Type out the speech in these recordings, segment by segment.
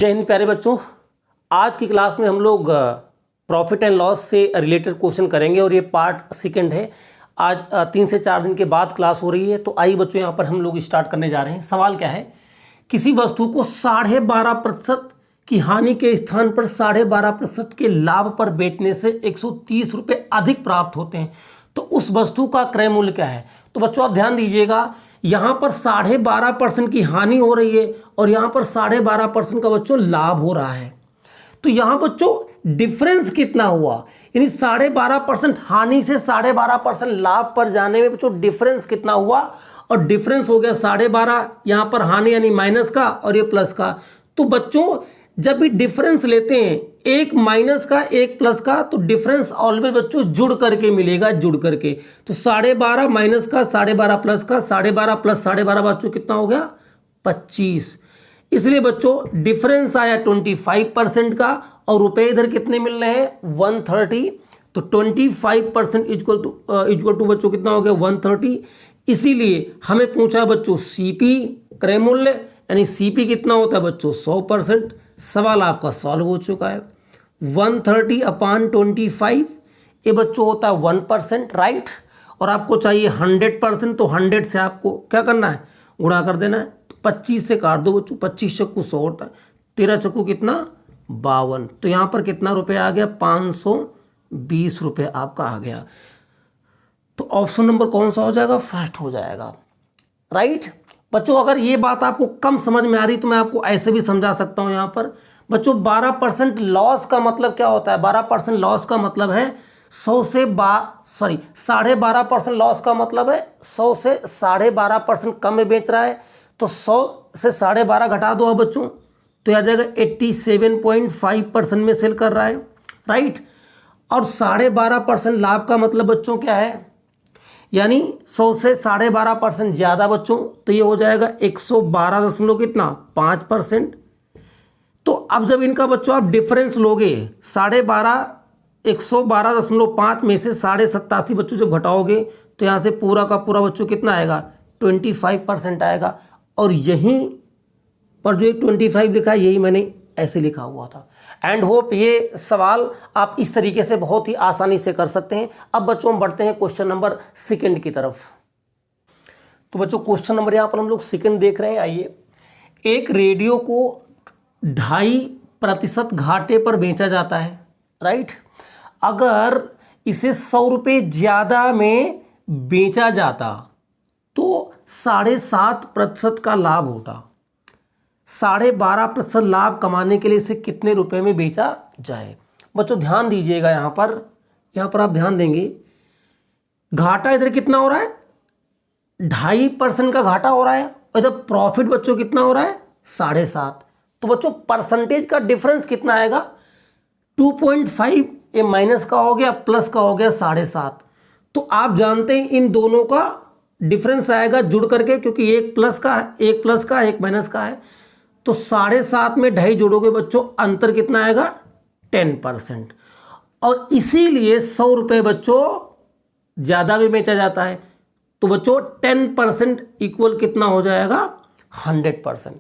जय हिंद प्यारे बच्चों। आज की क्लास में हम लोग प्रॉफिट एंड लॉस से रिलेटेड क्वेश्चन करेंगे और ये पार्ट सेकंड है। आज 3 से 4 दिन के बाद क्लास हो रही है। तो आइए बच्चों यहाँ पर हम लोग स्टार्ट करने जा रहे हैं। सवाल क्या है, किसी वस्तु को 12.5% की हानि के स्थान पर 12.5% के लाभ पर बेचने से 130 रुपये अधिक प्राप्त होते हैं, तो उस वस्तु का क्रय मूल्य क्या है। तो बच्चों आप ध्यान दीजिएगा, यहाँ पर 12.5% की हानि हो रही है और यहाँ पर 12.5% का बच्चों लाभ हो रहा है। तो यहाँ बच्चों डिफरेंस कितना हुआ, यानी 12.5% हानि से 12.5% लाभ पर जाने में बच्चों डिफरेंस कितना हुआ, और डिफरेंस हो गया 12.5, यहाँ पर हानि यानी माइनस का और ये प्लस का। तो बच्चों जब भी डिफरेंस लेते हैं, एक माइनस का एक प्लस का, तो डिफरेंस ऑलवेज बच्चों जुड़ करके मिलेगा, जुड़ करके। तो 12.5 माइनस का, 12.5 प्लस का, 12.5 प्लस 12.5 बच्चों कितना हो गया 25। इसलिए बच्चों डिफरेंस आया 25% का और रुपए इधर कितने मिल रहे हैं 130। तो 25% इक्वल टू बच्चों कितना हो गया 130। इसीलिए हमें पूछा बच्चों सीपी क्रय मूल्य, यानी सीपी कितना होता है बच्चों 100%। सवाल आपका सॉल्व हो चुका है। 130/25 ये बच्चों होता है 1%, राइट। और आपको चाहिए 100%, तो 100 से आपको क्या करना है गुणा कर देना है। तो 25 से काट दो बच्चों, 25 चक्कू 100 होता है, 13 चक्कू कितना 52। तो यहाँ पर कितना रुपये आ गया 520 रुपये आपका आ गया। तो ऑप्शन नंबर कौन सा हो जाएगा, फर्स्ट हो जाएगा, राइट। बच्चों अगर ये बात आपको कम समझ में आ रही तो मैं आपको ऐसे भी समझा सकता हूँ। यहाँ पर बच्चों 12% लॉस का मतलब क्या होता है, 12% लॉस का मतलब है 12.5% लॉस का मतलब है 100 से 12.5% कम में बेच रहा है। तो 100 से 12.5 घटा दो अब बच्चों, तो आ जाएगा 87.5% में सेल कर रहा है, राइट। और 12.5% लाभ का मतलब बच्चों क्या है, यानी 100 से 12.5% ज़्यादा बच्चों, तो ये हो जाएगा 112 कितना 5%। तो अब जब इनका बच्चों आप डिफरेंस लोगे 112 में से 87.5 बच्चों जब घटाओगे, तो यहाँ से पूरा का पूरा बच्चों कितना आएगा 25% आएगा। और यहीं पर जो 25 लिखा है यही मैंने ऐसे लिखा हुआ था। एंड होप ये सवाल आप इस तरीके से बहुत ही आसानी से कर सकते हैं। अब बच्चों हम बढ़ते हैं क्वेश्चन नंबर सेकंड की तरफ। तो बच्चों क्वेश्चन नंबर यहाँ पर हम लोग सेकंड देख रहे हैं। आइए, एक रेडियो को 2.5% घाटे पर बेचा जाता है, राइट। अगर इसे 100 रुपये ज़्यादा में बेचा जाता तो 7.5% का लाभ होता। 12.5% लाभ कमाने के लिए इसे कितने रुपए में बेचा जाए। बच्चों ध्यान दीजिएगा, यहाँ पर आप ध्यान देंगे, घाटा इधर कितना हो रहा है 2.5% का घाटा हो रहा है, और इधर प्रॉफिट बच्चों कितना हो रहा है 7.5। तो बच्चों परसेंटेज का डिफरेंस कितना आएगा 2.5, ये माइनस का हो गया प्लस का हो गया 7.5। तो आप जानते हैं इन दोनों का डिफरेंस आएगा जुड़ करके, क्योंकि एक प्लस का है, एक माइनस का है। तो 7.5 में 2.5 जोड़ोगे बच्चों, अंतर कितना आएगा 10%। और इसीलिए 100 रुपये बच्चों ज़्यादा भी बेचा जाता है। तो बच्चों 10% इक्वल कितना हो जाएगा 100%।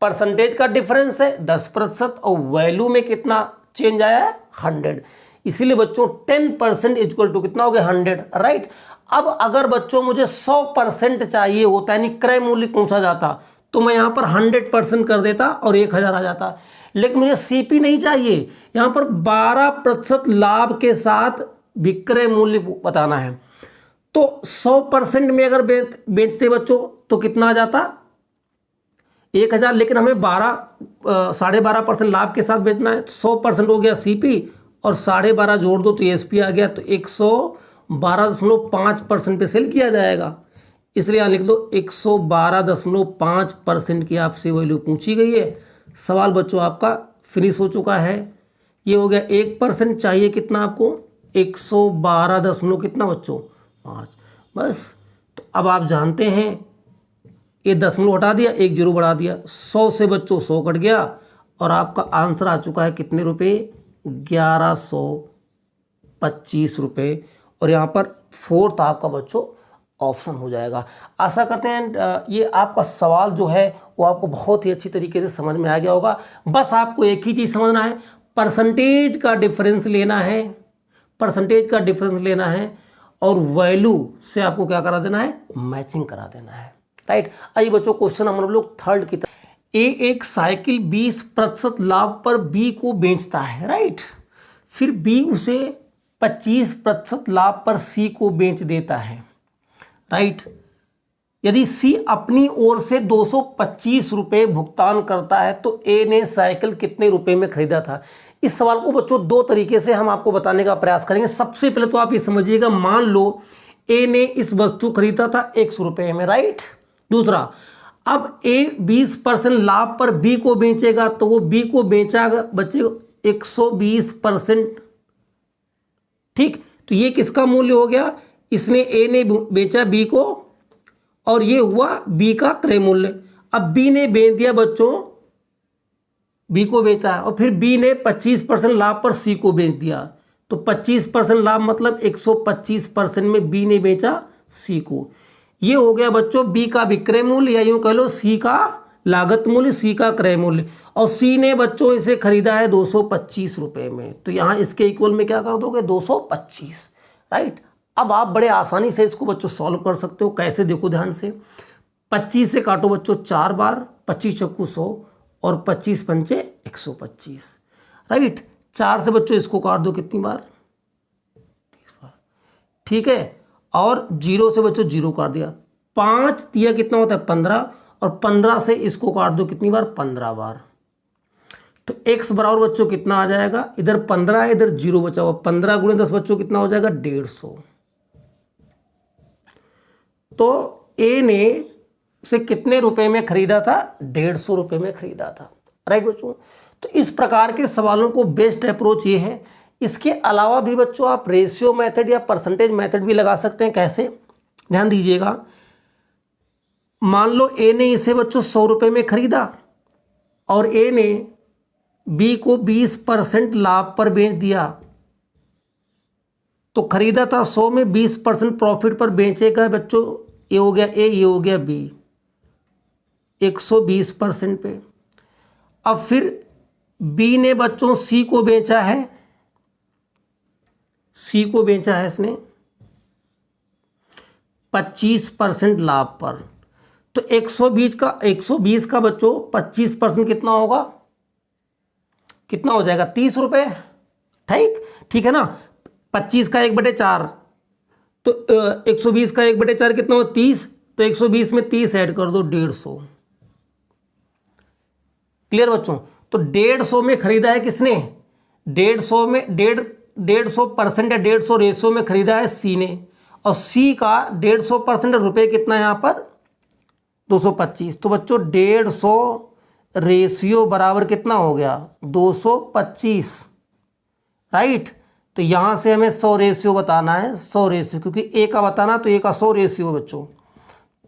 परसेंटेज का डिफरेंस है 10% और वैल्यू में कितना चेंज आया है 100। इसीलिए बच्चों 10% इक्वल टू कितना हो गया 100, राइट। अब अगर बच्चों मुझे 100% चाहिए होता, यानी क्रय मूल्य पूछा जाता, तो मैं यहाँ पर 100% कर देता और 1000 आ जाता। लेकिन मुझे सीपी नहीं चाहिए, यहाँ पर 12% लाभ के साथ विक्रय मूल्य बताना है। तो 100% में अगर बेचते बच्चों तो कितना आ जाता 1000, लेकिन हमें 12.5% लाभ के साथ बेचना है। 100% हो गया सीपी और 12.5 जोड़ दो तो एसपी आ गया, तो 112.5% पे सेल किया जाएगा। इसलिए यहाँ लिख दो 112.5% की आपसे वैल्यू पूछी गई है। सवाल बच्चों आपका फिनिश हो चुका है। ये हो गया 1% चाहिए कितना आपको 112 कितना बच्चों 5, बस। तो अब आप जानते हैं ये 10 हटा दिया, 1 जीरो बढ़ा दिया, 100 से बच्चों 100 कट गया और आपका आंसर आ चुका है कितने रुपये 1125 रुपये। और यहाँ पर फोर्थ आपका बच्चों ऑप्शन हो जाएगा। आशा करते हैं ये आपका सवाल जो है वो आपको बहुत ही अच्छी तरीके से समझ में आ गया होगा। बस आपको एक ही चीज़ समझना है, परसेंटेज का डिफरेंस लेना है, परसेंटेज का डिफरेंस लेना है और वैल्यू से आपको क्या करा देना है, मैचिंग करा देना है। राइट। आइए बच्चों क्वेश्चन हम लोग थर्ड की तरफ। ए एक साइकिल 20% लाभ पर बी को बेचता है। राइट। फिर बी उसे 25% लाभ पर सी को बेच देता है। राइट। यदि सी अपनी ओर से 225 रुपये भुगतान करता है तो ए ने साइकिल कितने रुपए में खरीदा था। इस सवाल को बच्चों दो तरीके से हम आपको बताने का प्रयास करेंगे। सबसे पहले तो आप ये समझिएगा, मान लो ए ने इस वस्तु खरीदा था 100 रुपये में। राइट। दूसरा, अब ए 20% लाभ पर बी को बेचेगा तो वो बी को बेचागा बच्चे 120%। ठीक। तो ये किसका मूल्य हो गया, इसने ए ने बेचा बी को और ये हुआ बी का क्रय मूल्य। अब बी ने बेच दिया बच्चों, बी को बेचा और फिर बी ने 25% लाभ पर सी को बेच दिया। तो 25% लाभ मतलब 125% में बी ने बेचा सी को। ये हो गया बच्चों बी का विक्रय मूल्य या यूं कह लो सी का लागत मूल्य, सी का क्रय मूल्य। और सी ने बच्चों इसे खरीदा है 225 रुपये में। तो यहाँ इसके इक्वल में क्या कर दोगे, 225। राइट। अब आप बड़े आसानी से इसको बच्चों सॉल्व कर सकते हो। कैसे, देखो ध्यान से। 25 से काटो बच्चों 4 बार, 25 चक्कू 100 और 25 पंचे 125। राइट। 4 से बच्चों इसको काट दो कितनी बार, 30 बार। ठीक है। और 0 से बच्चों 0 काट दिया। 5 दिया कितना होता है 15 और 15 से इसको काट दो कितनी बार, 15 बार। तो x बराबर बच्चों कितना आ जाएगा, इधर 15 है इधर 0 बचा हुआ, 15 गुणे 10 बच्चों कितना हो जाएगा 150। तो ए ने उसे कितने रुपए में खरीदा था, 150 रुपये में खरीदा था। राइट बच्चों। तो इस प्रकार के सवालों को बेस्ट अप्रोच ये है। इसके अलावा भी बच्चों आप रेशियो मेथड या परसेंटेज मेथड भी लगा सकते हैं। कैसे, ध्यान दीजिएगा। मान लो ए ने इसे बच्चों 100 रुपये में खरीदा और ए ने बी को 20% लाभ पर बेच दिया। तो खरीदा था 100 में, 20% प्रॉफिट पर बेचेगा बच्चों, ये हो गया ए, ये हो गया बी, 120% पे। अब फिर बी ने बच्चों सी को बेचा है, सी को बेचा है इसने 25% लाभ पर। तो 120 का बच्चों 25% कितना होगा, कितना हो जाएगा 30 रुपये। ठीक है ना। 25 का 1/4 तो 120 का 1/4 कितना हो 30। तो 120 में 30 ऐड कर दो 150। क्लियर बच्चों। तो 150 में खरीदा है किसने, 150 में 150% या 150 रेशियो में खरीदा है सी ने। और सी का 150% रुपये कितना है यहाँ पर 225। तो बच्चों 150 रेशियो बराबर कितना हो गया 225। राइट। तो यहाँ से हमें 100 रेशियो बताना है, 100 रेशियो, क्योंकि ए का बताना तो ए का 100 रेशियो बच्चों।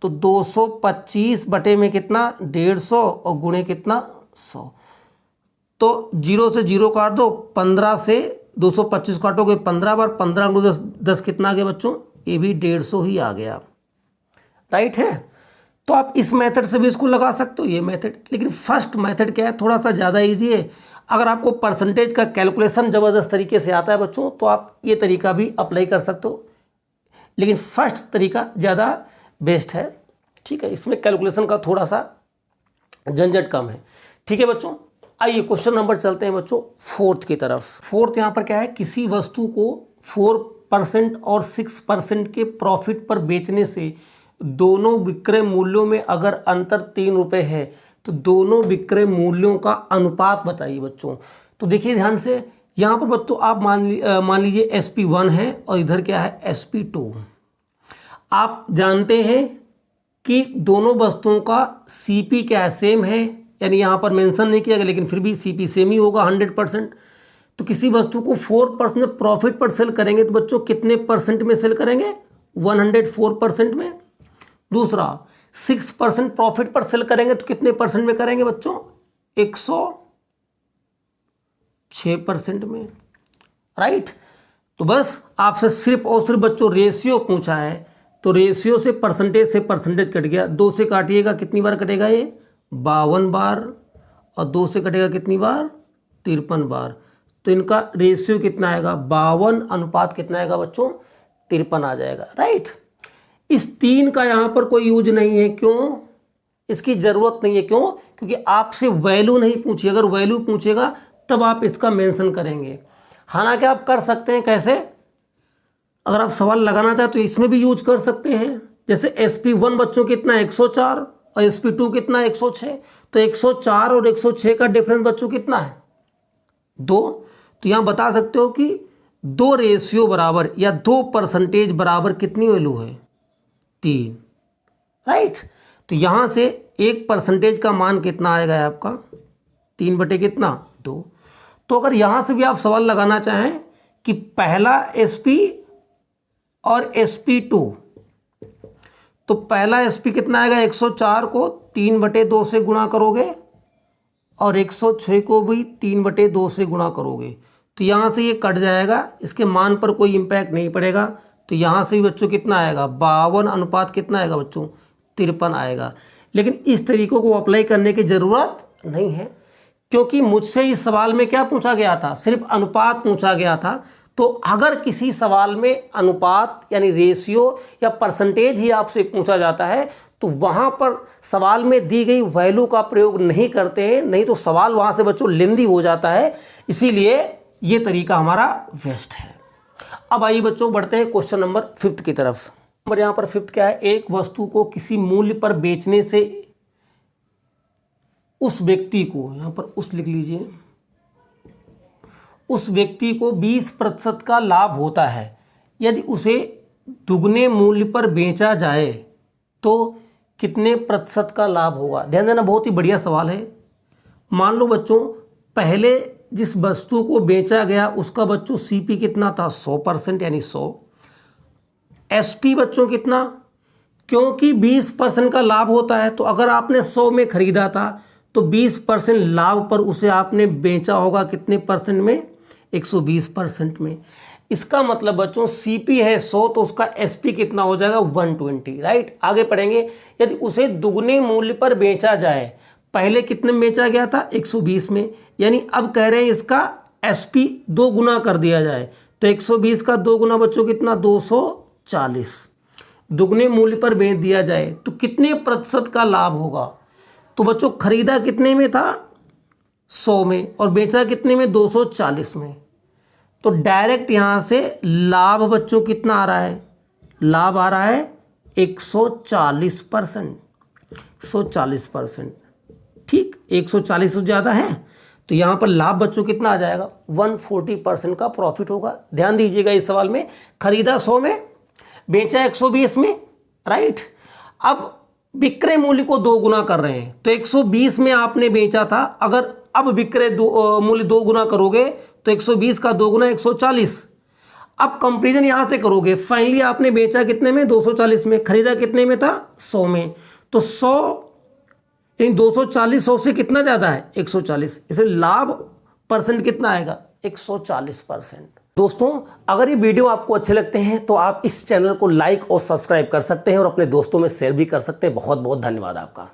तो 225 बटे में कितना 150 और गुणे कितना 100। तो 0 से 0 काट दो, 15 से 225 काटोगे 15 बार, 15 गुणे 10 कितना आ गया बच्चों, ये भी 150 ही आ गया। राइट है। तो आप इस मेथड से भी इसको लगा सकते हो, ये मेथड। लेकिन फर्स्ट मेथड क्या है, थोड़ा सा ज़्यादा ईजी है। अगर आपको परसेंटेज का कैलकुलेशन ज़बरदस्त तरीके से आता है बच्चों तो आप ये तरीका भी अप्लाई कर सकते हो, लेकिन फर्स्ट तरीका ज़्यादा बेस्ट है। ठीक है। इसमें कैलकुलेशन का थोड़ा सा झंझट कम है। ठीक है बच्चों। आइए क्वेश्चन नंबर चलते हैं बच्चों फोर्थ की तरफ। फोर्थ यहाँ पर क्या है, किसी वस्तु को 4% और 6% के प्रॉफिट पर बेचने से दोनों विक्रय मूल्यों में अगर अंतर 3 रुपये है तो दोनों विक्रय मूल्यों का अनुपात बताइए बच्चों। तो देखिए ध्यान से, यहाँ पर बच्चों आप मान लीजिए SP1 है और इधर क्या है SP2। आप जानते हैं कि दोनों वस्तुओं का CP क्या है, सेम है, यानी यहाँ पर मेंशन नहीं किया गया लेकिन फिर भी CP सेम ही होगा 100%। तो किसी वस्तु को 4% प्रॉफिट पर सेल करेंगे तो बच्चों कितने परसेंट में सेल करेंगे, 104% में। दूसरा 6% प्रॉफिट पर सेल करेंगे तो कितने परसेंट में करेंगे बच्चों, 106% में। राइट। तो बस आपसे सिर्फ और सिर्फ बच्चों रेशियो पूछा है, तो रेशियो से परसेंटेज कट गया, 2 से काटिएगा कितनी बार कटेगा ये 52 बार, और 2 से कटेगा कितनी बार 53 बार। तो इनका रेशियो कितना आएगा 52 अनुपात कितना आएगा बच्चों 53 आ जाएगा, राइट। इस 3 का यहाँ पर कोई यूज नहीं है, क्यों, इसकी ज़रूरत नहीं है, क्यों, क्योंकि आपसे वैल्यू नहीं पूछी, अगर वैल्यू पूछेगा तब आप इसका मेंशन करेंगे। हालांकि आप कर सकते हैं, कैसे, अगर आप सवाल लगाना चाहें तो इसमें भी यूज कर सकते हैं। जैसे SP1 बच्चों कितना 104 और SP2 कितना 106, तो 104 और 106 का डिफरेंस बच्चों कितना है 2। तो यहाँ बता सकते हो कि 2 रेशियो बराबर या 2 परसेंटेज बराबर कितनी वैल्यू है 3, राइट। तो यहाँ से 1 परसेंटेज का मान कितना आएगा आपका 3 बटे कितना 2। तो अगर यहाँ से भी आप सवाल लगाना चाहें कि पहला SP और SP2, तो पहला SP कितना आएगा 104 को 3 बटे 2 से गुणा करोगे और 106 को भी 3 बटे 2 से गुणा करोगे, तो यहाँ से ये कट जाएगा, इसके मान पर कोई इम्पैक्ट नहीं पड़ेगा। तो यहाँ से भी बच्चों कितना आएगा 52 अनुपात कितना आएगा बच्चों 53 आएगा। लेकिन इस तरीकों को अप्लाई करने की ज़रूरत नहीं है, क्योंकि मुझसे इस सवाल में क्या पूछा गया था, सिर्फ अनुपात पूछा गया था। तो अगर किसी सवाल में अनुपात यानी रेशियो या परसेंटेज ही आपसे पूछा जाता है तो वहाँ पर सवाल में दी गई वैल्यू का प्रयोग नहीं करते हैं, नहीं तो सवाल वहाँ से बच्चों लेंदी हो जाता है। इसीलिए ये तरीका हमारा बेस्ट है। अब आइए बच्चों बढ़ते हैं क्वेश्चन नंबर 5 की तरफ। नंबर यहाँ पर 5 क्या है, एक वस्तु को किसी मूल्य पर बेचने से उस व्यक्ति को, यहाँ पर उस लिख लीजिए, उस व्यक्ति को 20% का लाभ होता है। यदि उसे दुगने मूल्य पर बेचा जाए तो कितने प्रतिशत का लाभ होगा। ध्यान देना, बहुत ही बढ़िया सवाल है। मान लो बच्चों पहले जिस वस्तु को बेचा गया उसका बच्चों CP कितना था 100% यानी 100, SP बच्चों कितना, क्योंकि 20% का लाभ होता है तो अगर आपने 100 में खरीदा था तो 20% लाभ पर उसे आपने बेचा होगा कितने परसेंट में 120% में। इसका मतलब बच्चों CP है 100 तो उसका SP कितना हो जाएगा 120, राइट। आगे पढ़ेंगे, यदि उसे दुगने मूल्य पर बेचा जाए, पहले कितने में बेचा गया था 120 में, यानी अब कह रहे हैं इसका SP 2 गुना कर दिया जाए, तो 120 का 2 गुना बच्चों कितना 240, दुगने मूल्य पर बेच दिया जाए तो कितने प्रतिशत का लाभ होगा। तो बच्चों खरीदा कितने में था 100 में और बेचा कितने में 240 में, तो डायरेक्ट यहाँ से लाभ बच्चों कितना आ रहा है, लाभ आ रहा है 140%, 140%, ठीक। 140 से ज़्यादा है तो यहाँ पर लाभ बच्चों कितना आ जाएगा 140% का प्रॉफिट होगा। ध्यान दीजिएगा, इस सवाल में खरीदा 100 में, बेचा 120 में, राइट। अब विक्रय मूल्य को 2 गुना कर रहे हैं, तो 120 में आपने बेचा था, अगर अब विक्रय मूल्य 2 गुना करोगे तो 120 का 2 गुना 140। अब कंपेरिजन यहाँ से करोगे, फाइनली आपने बेचा कितने में 240 में, खरीदा कितने में था 100 में, तो 100 यानी 240 100 से कितना ज़्यादा है 140, इसलिए लाभ परसेंट कितना आएगा 140%। दोस्तों अगर ये वीडियो आपको अच्छे लगते हैं तो आप इस चैनल को लाइक और सब्सक्राइब कर सकते हैं और अपने दोस्तों में शेयर भी कर सकते हैं। बहुत बहुत धन्यवाद आपका।